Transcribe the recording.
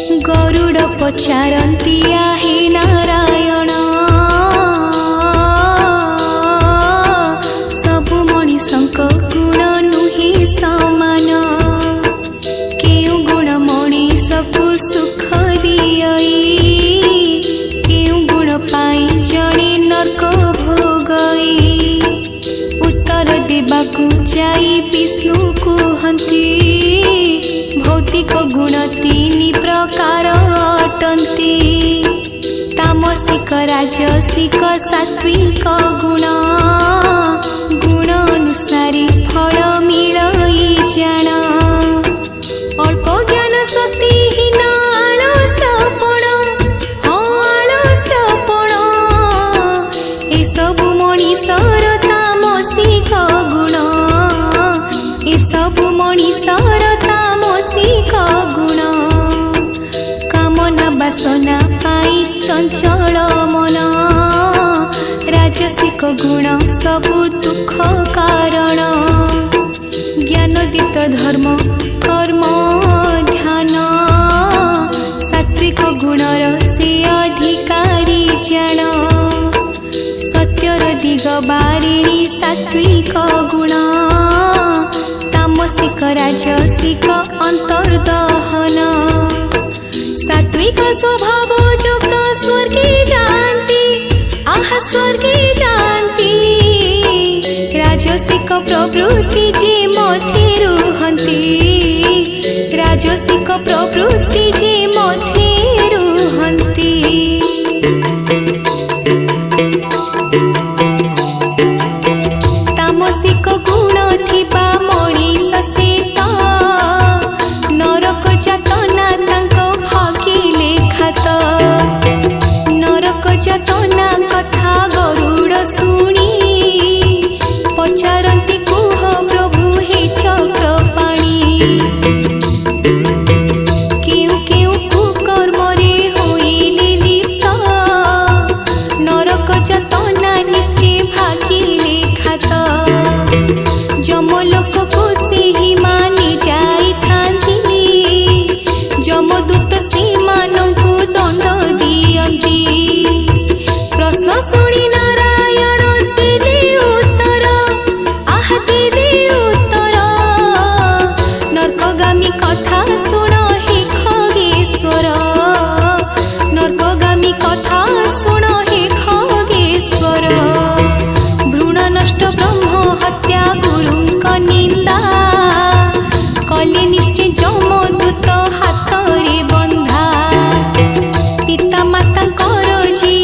गरुड़ पचारती आहे नारायण सबु मणिषंक गुण नुहे समान केउ गुण मणिषकु सुख दियई केउ गुण पाई जणे नरक भोगई उत्तर देबाकु जाई विष्णु कुहंती भौतिक गुण तीन प्रकार अटंती तामसिक राजसिक सात्विक गुण गुण अनुसारी फल मिलई जान अल्प ज्ञान शक्तिहीन आलसपण आलसपण ए सबु मणिषर तामसिक गुण ए सबु मणिषर तामसिक गुण कामना बासना पाई चंचल मन राजसिक गुण सबु दुख कारण ज्ञानदीप्त धर्म कर्म ध्यान सात्विक गुणर से अधिकारी जान सत्यर दिग बारिणी सात्विक गुण तामसिक राजसिक अंतर्दहन सात्विक स्वभाव युक्त स्वर्गे जानती आहा स्वर्गे जानती राजसिक प्रवृत्ति जे मध्ये रुहंती राजसिक प्रवृत्ति जे मध्ये रुहंती तामसिक गुण थिबा मणिष सेत नरक जातना तांको भागिले खात नरक जातना कथा गरुड़ शुणी पचारती कुह प्रभु हे चक्रपाणी केउ केउ कुकर्म रे होइले लिप्त नरक जातना निश्चय भागिले खात जमलोक को सेही मानि जाई थांती जमदूत सेमानंकु दंड दियंती प्रश्न शुणी नारायण देले उत्तर आहा देले उत्तर नरकगामी कथा शुण हे खगेश्वर नरकगामी कथा शुण हे खगेश्वर भ्रूण नष्ट ब्रह्म हत्या गुरुंक निंदा कले निश्चय जमदूत हाथ रे बंधा पिता मातांकर जी